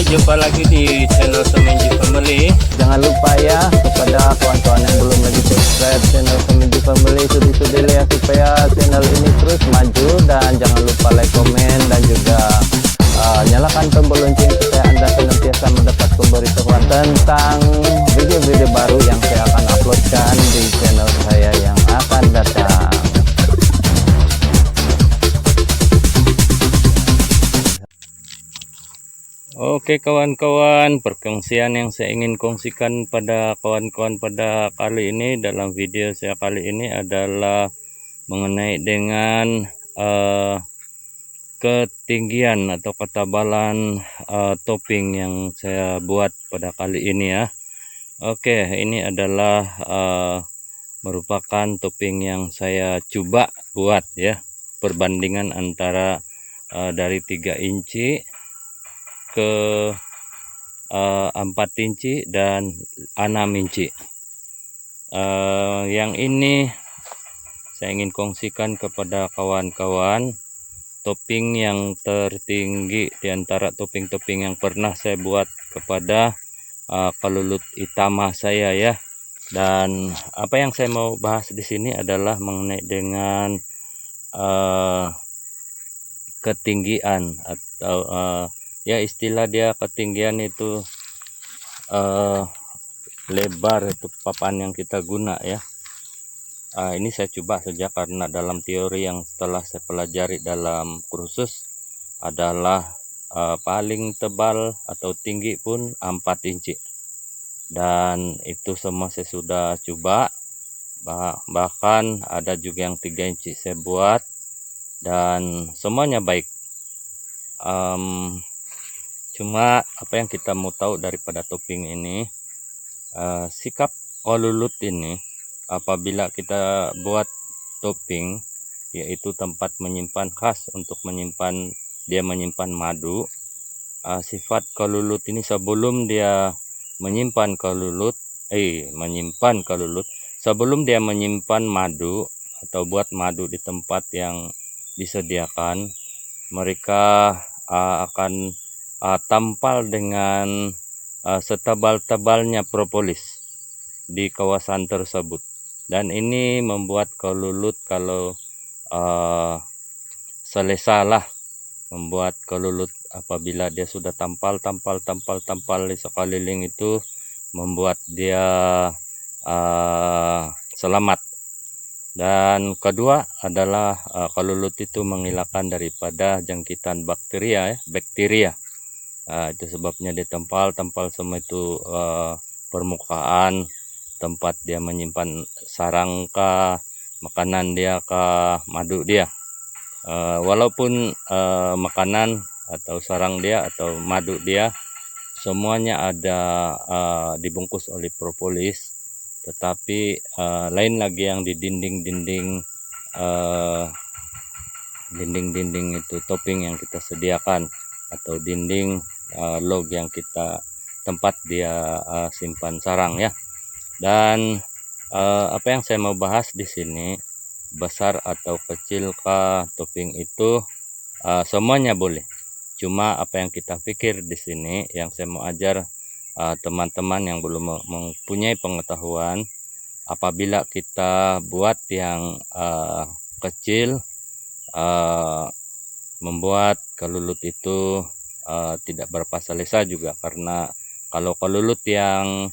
Hai, jumpa lagi di channel Semenji Family. Jangan lupa ya kepada kawan-kawan yang belum lagi subscribe channel Semenji Family, sudi-sudi ya supaya channel ini terus maju, dan jangan lupa like, komen, dan juga nyalakan tombol lonceng supaya Anda senantiasa mendapat pemberitahuan tentang video-video baru yang saya akan uploadkan di channel saya yang akan datang. Oke kawan-kawan, perkongsian yang saya ingin kongsikan pada kawan-kawan pada kali ini, dalam video saya kali ini adalah mengenai dengan ketinggian atau ketebalan topping yang saya buat pada kali ini ya. Oke, ini adalah merupakan topping yang saya coba buat ya, perbandingan antara dari 3 inci ke 4 inci dan 6 inci. Yang ini saya ingin kongsikan kepada kawan-kawan, topping yang tertinggi di antara topping-topping yang pernah saya buat kepada kelulut itama saya ya. Dan apa yang saya mau bahas di sini adalah mengenai dengan ketinggian atau ya istilah dia ketinggian itu lebar itu papan yang kita guna ya. Ini saya coba saja karena dalam teori yang setelah saya pelajari dalam kursus adalah paling tebal atau tinggi pun 4 inci, dan itu semua saya sudah coba, bahkan ada juga yang 3 inci saya buat dan semuanya baik. Cuma apa yang kita mau tahu daripada topping ini, sikap kelulut ini apabila kita buat topping, yaitu tempat menyimpan khas untuk menyimpan madu. Sifat kelulut ini sebelum dia menyimpan kelulut, sebelum dia menyimpan madu atau buat madu di tempat yang disediakan, mereka akan tampal dengan setebal-tebalnya propolis di kawasan tersebut, dan ini membuat kelulut kalau selesa lah, membuat kelulut apabila dia sudah tampal di sekeliling itu, membuat dia selamat. Dan kedua adalah kelulut itu menghilangkan daripada jangkitan bakteria. Itu sebabnya ditempal semua itu permukaan tempat dia menyimpan sarang kah, makanan dia kah, madu dia. Walaupun makanan atau sarang dia atau madu dia semuanya ada dibungkus oleh propolis, tetapi lain lagi yang di dinding-dinding itu topping yang kita sediakan, atau dinding log yang kita tempat dia simpan sarang ya. Dan apa yang saya mau bahas di sini, besar atau kecil kah topping itu, semuanya boleh. Cuma apa yang kita pikir di sini, yang saya mau ajar teman-teman yang belum mempunyai pengetahuan, apabila kita buat yang kecil, membuat kelulut itu tidak berapa selesa juga, karena kalau kelulut yang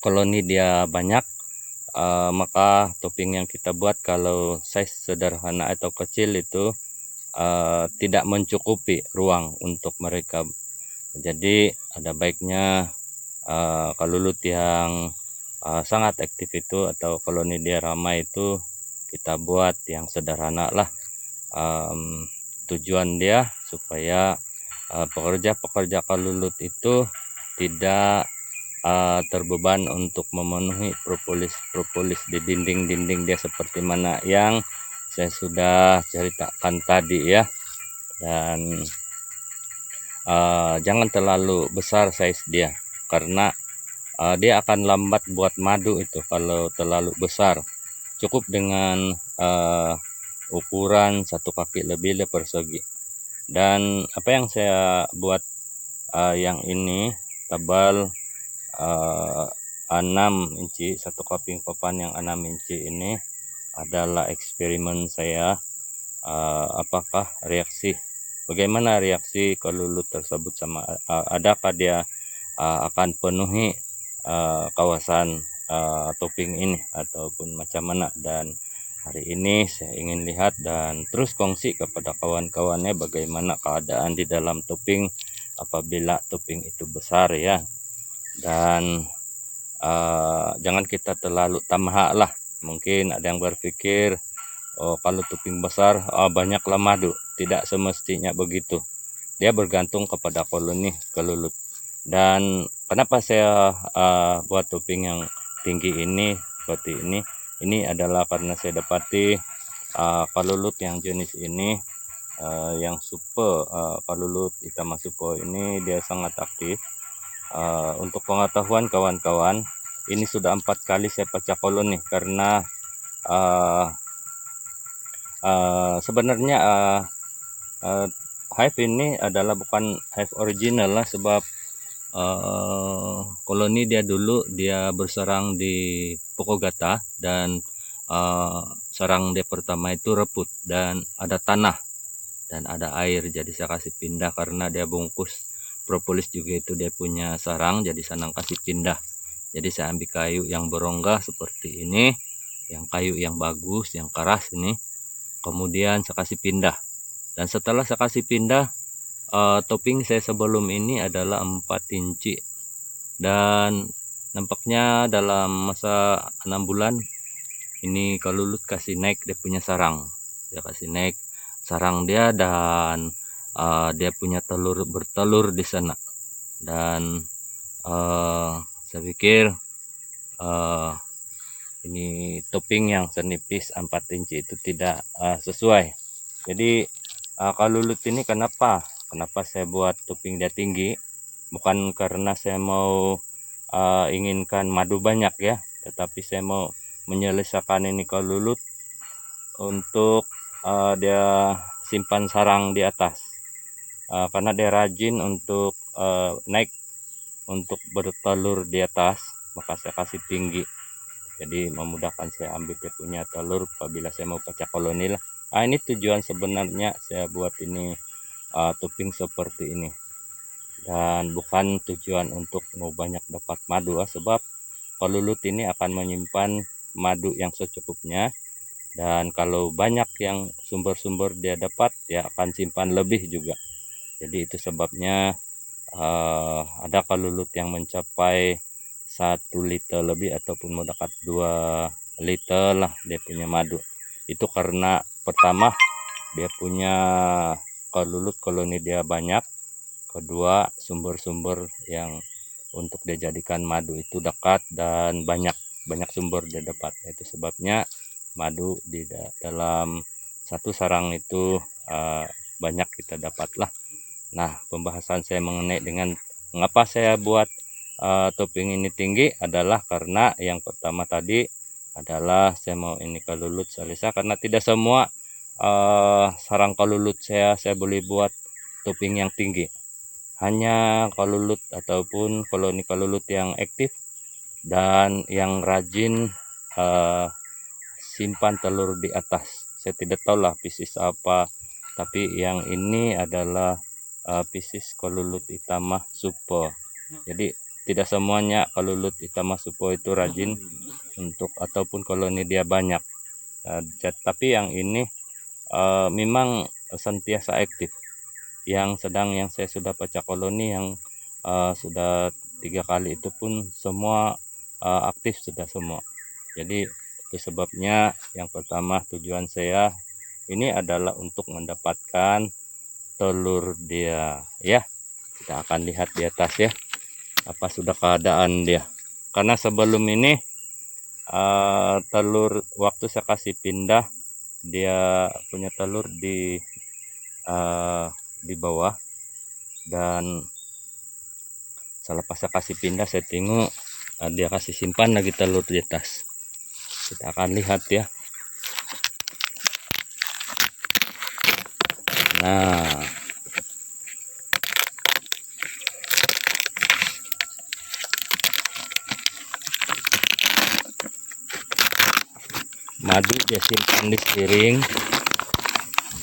koloni dia banyak, maka topping yang kita buat kalau size sederhana atau kecil itu tidak mencukupi ruang untuk mereka. Jadi ada baiknya kelulut yang sangat aktif itu atau koloni dia ramai itu kita buat yang sederhana lah. Tujuan dia supaya pekerja kelulut itu tidak terbeban untuk memenuhi propolis di dinding dia, seperti mana yang saya sudah ceritakan tadi ya. Dan jangan terlalu besar size dia, karena dia akan lambat buat madu itu kalau terlalu besar. Cukup dengan ukuran 1 kaki lebih persegi. Dan apa yang saya buat yang ini tebal 6 inci, satu keping papan yang 6 inci ini adalah eksperimen saya. Apakah bagaimana reaksi kelulut tersebut sama adakah dia akan penuhi kawasan topping ini ataupun macam mana. Dan hari ini saya ingin lihat dan terus kongsi kepada kawan-kawannya bagaimana keadaan di dalam topping apabila topping itu besar ya. Dan jangan kita terlalu tamah lah. Mungkin ada yang berpikir, oh kalau topping besar banyaklah madu. Tidak semestinya begitu. Dia bergantung kepada koloni kelulut. Dan kenapa saya buat topping yang tinggi ini seperti ini? Ini adalah karena saya dapati kelulut yang jenis ini, yang super kelulut hitam super ini dia sangat aktif. Untuk pengetahuan kawan-kawan, ini sudah 4 kali saya pecah koloni karena sebenarnya hive ini adalah bukan hive original lah, sebab koloni dia dulu dia berserang di Pokogata dan sarang dia pertama itu reput dan ada tanah dan ada air, jadi saya kasih pindah karena dia bungkus propolis juga itu dia punya sarang, jadi saya kasih pindah. Jadi saya ambil kayu yang berongga seperti ini, yang kayu yang bagus, yang keras ini, kemudian saya kasih pindah. Dan setelah saya kasih pindah, topping saya sebelum ini adalah 4 inci dan nampaknya dalam masa 6 bulan ini kelulut kasih naik dia punya sarang, dia kasih naik sarang dia dan dia punya bertelur di sana. Dan saya pikir ini topping yang senipis 4 inci itu tidak sesuai. Jadi kelulut ini kenapa saya buat topping dia tinggi? Bukan karena saya mau inginkan madu banyak ya, tetapi saya mau menyelesaikan ini kelulut untuk dia simpan sarang di atas. Karena dia rajin untuk naik untuk bertelur di atas, maka saya kasih tinggi. Jadi memudahkan saya ambil dia punya telur apabila saya mau pecah koloni lah. Ini tujuan sebenarnya saya buat ini topping seperti ini, dan bukan tujuan untuk mau banyak dapat madu sebab kelulut ini akan menyimpan madu yang secukupnya, dan kalau banyak yang sumber-sumber dia dapat, dia akan simpan lebih juga. Jadi itu sebabnya ada kelulut yang mencapai 1 liter lebih ataupun mendekat 2 liter lah dia punya madu. Itu karena pertama dia punya kelulut koloni dia banyak, kedua sumber-sumber yang untuk dia jadikan madu itu dekat dan banyak sumber dia dapat. Itu sebabnya madu di dalam satu sarang itu banyak kita dapatlah. Nah, pembahasan saya mengenai dengan mengapa saya buat topping ini tinggi adalah karena yang pertama tadi adalah saya mau ini kelulut salisa, karena tidak semua sarang kelulut saya boleh buat topping yang tinggi. Hanya kelulut ataupun koloni kelulut yang aktif dan yang rajin simpan telur di atas. Saya tidak tahu lah Pisces apa, tapi yang ini adalah Pisces kelulut hitam super. Jadi tidak semuanya kelulut hitam super itu rajin untuk ataupun koloni dia banyak. Tapi yang ini memang sentiasa aktif. Yang saya sudah pecah koloni yang sudah 3 kali itu pun semua aktif sudah semua. Jadi itu sebabnya yang pertama tujuan saya ini adalah untuk mendapatkan telur dia ya. Kita akan lihat di atas ya apa sudah keadaan dia, karena sebelum ini telur waktu saya kasih pindah dia punya telur di bawah, dan selepas saya kasih pindah saya tengok dia kasih simpan lagi telur di atas. Kita akan lihat ya. Nah, madu dia simpan di piring.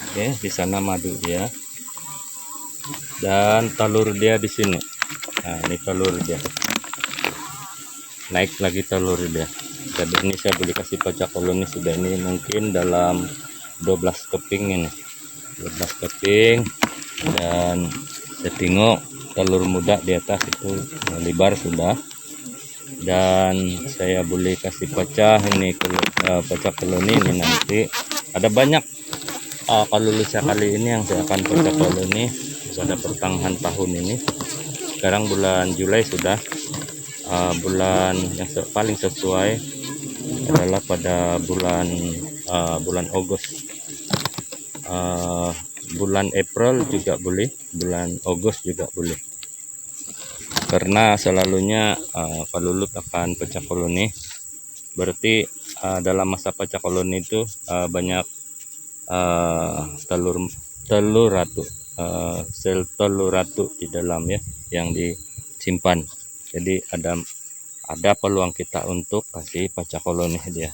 Oke, di sana madu dia. Dan telur dia di sini. Nah, ini telur dia. Naik lagi telur dia. Jadi ini saya boleh kasih pacak koloni sudah ini mungkin dalam 12 keping ini. 12 keping, dan saya tengok telur muda di atas itu lebar sudah. Dan saya boleh kasih pecah ini pecah koloni ini nanti. Ada banyak kalau lusa kali ini yang saya akan pecah koloni pada pertengahan tahun ini. Sekarang bulan Juli sudah. Bulan yang paling sesuai adalah pada bulan Agustus. Bulan April juga boleh, bulan Agustus juga boleh, karena selalunya kalulut akan pecah koloni. Berarti dalam masa pecah koloni itu banyak telur ratu, sel telur ratu di dalam ya yang disimpan. Jadi ada peluang kita untuk kasih pecah koloni dia.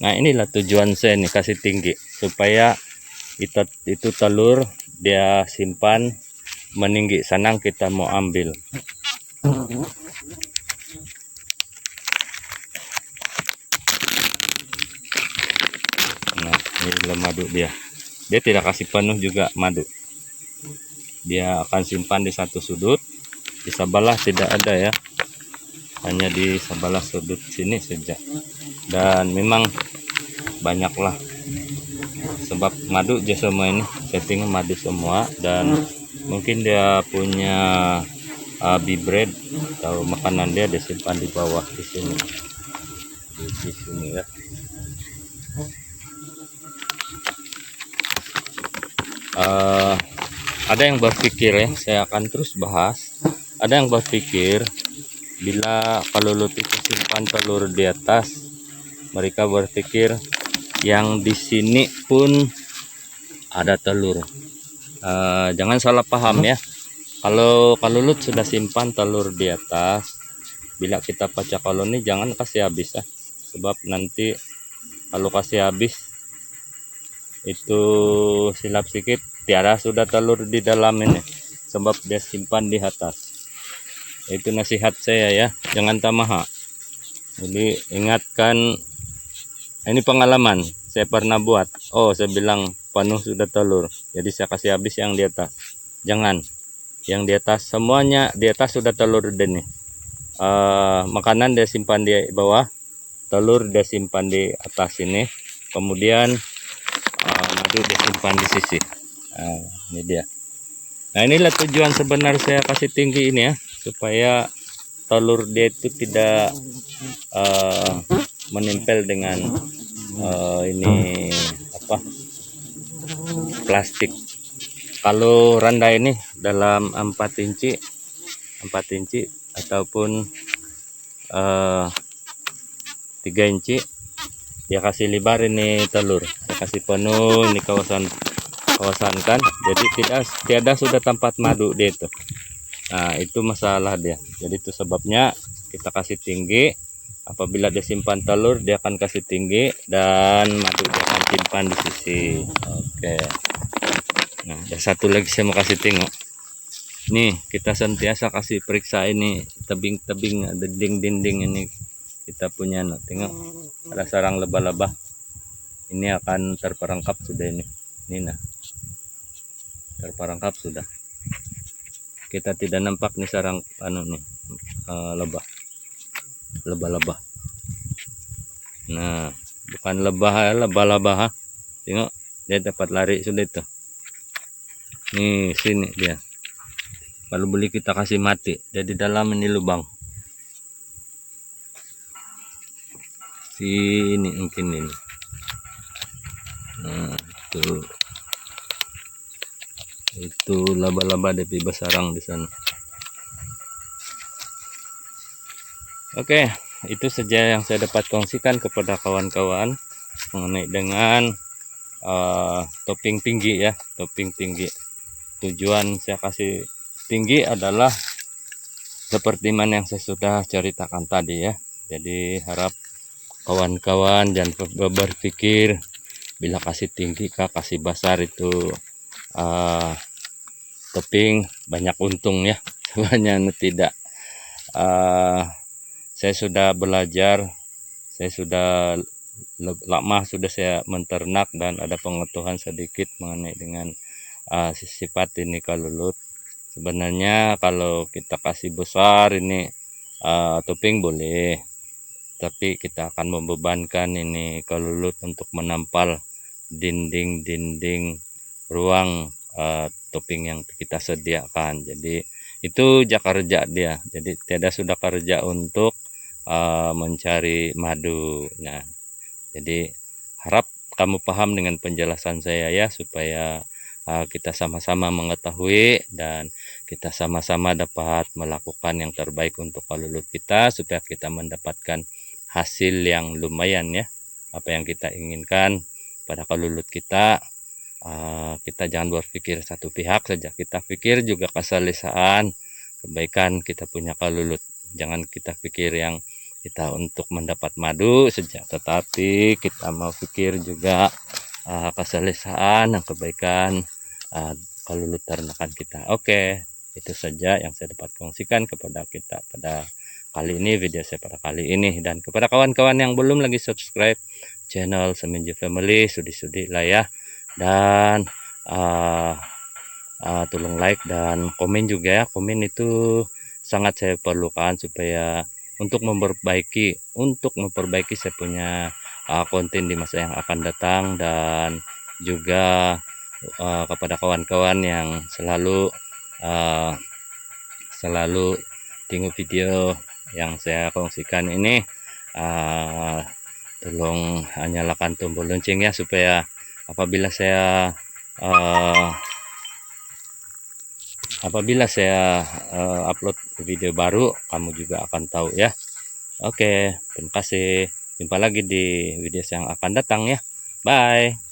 Nah, inilah tujuan saya nih, kasih tinggi supaya itu telur dia simpan meninggi, senang kita mau ambil. Nah, ini madu dia tidak kasih penuh juga madu, dia akan simpan di satu sudut. Di sebelah tidak ada ya, hanya di sebelah sudut sini saja. Dan memang banyaklah, sebab madu dia semua ini setting madu semua. Dan mungkin dia punya bread atau makanan dia disimpan di bawah di sini, di sini ya. Ada yang berpikir ya, saya akan terus bahas. Ada yang berpikir bila kalulut itu simpan telur di atas, mereka berpikir yang di sini pun ada telur. Jangan salah paham ya. Kalau kalulut sudah simpan telur di atas, bila kita pecah koloni jangan kasih habis ya. Sebab nanti kalau kasih habis itu silap sedikit, tiada sudah telur di dalam ini, sebab dia simpan di atas. Itu nasihat saya ya, jangan tamaha. Jadi ingatkan, ini pengalaman saya pernah buat. Saya bilang penuh sudah telur, jadi saya kasih habis yang di atas. Jangan, yang di atas semuanya di atas sudah telur nih. Makanan dia simpan di bawah, telur dia simpan di atas ini, kemudian madu dia simpan di sisi. Ini dia. Nah, inilah tujuan sebenarnya saya kasih tinggi ini ya, supaya telur dia itu tidak menempel dengan ini plastik. Kalau randa ini dalam 4 inci ataupun 3 inci, dia kasih lebar ini telur, saya kasih penuh ini kawasan kan, jadi tiada sudah tempat madu dia itu. Nah, itu masalah dia. Jadi itu sebabnya kita kasih tinggi. Apabila dia simpan telur, dia akan kasih tinggi, dan madu dia akan simpan di sisi. Oke. Nah, ada satu lagi saya mau kasih tengok. Nih, kita sentiasa kasih periksa ini tebing-tebing, dinding-dinding ini kita punya. Nah, tengok ada sarang laba-laba. Ini akan terperangkap sudah ini. Ini nah. Terperangkap sudah. Kita tidak nampak nih sarang laba-laba. Nah, bukan laba-laba. Tengok, dia dapat lari sudah itu. Nih, sini dia. Kalau boleh kita kasih mati, jadi dalam ini lubang. Sini mungkin ini. Nah, itu laba-laba dari besarang di sana. Oke, itu saja yang saya dapat kongsikan kepada kawan-kawan mengenai dengan topping tinggi ya, topping tinggi. Tujuan saya kasih tinggi adalah seperti mana yang saya sudah ceritakan tadi ya. Jadi harap kawan-kawan jangan berpikir bila kasih tinggi kah kasih besar itu topping banyak untung ya. Sebenarnya tidak. Saya sudah belajar, saya sudah lama sudah saya menternak dan ada pengetahuan sedikit mengenai dengan sifat ini kalulut. Sebenarnya kalau kita kasih besar ini topping boleh, tapi kita akan membebankan ini kalulut untuk menampal dinding-dinding ruang topping yang kita sediakan. Jadi itu kerja dia. Jadi tidak sudah kerja untuk mencari madu. Nah, jadi harap kamu paham dengan penjelasan saya ya, supaya kita sama-sama mengetahui dan kita sama-sama dapat melakukan yang terbaik untuk kalulut kita, supaya kita mendapatkan hasil yang lumayan ya, apa yang kita inginkan pada kalulut kita. Kita jangan berpikir satu pihak saja, kita pikir juga keselesaan kebaikan kita punya kalulut. Jangan kita pikir yang kita untuk mendapat madu saja, tetapi kita mau pikir juga keselesaan dan kebaikan kalulut ternakan kita. Oke, itu saja yang saya dapat kongsikan kepada kita pada kali ini, video saya pada kali ini. Dan kepada kawan-kawan yang belum lagi subscribe channel Seminju Family, sudi-sudi lah ya, dan tolong like dan komen juga ya. Komen itu sangat saya perlukan supaya untuk memperbaiki saya punya konten di masa yang akan datang, dan juga kepada kawan-kawan yang selalu tengok video yang saya kongsikan ini, tolong nyalakan tombol lonceng ya, supaya apabila saya upload video baru, kamu juga akan tahu ya. Oke, terima kasih. Jumpa lagi di video yang akan datang ya. Bye.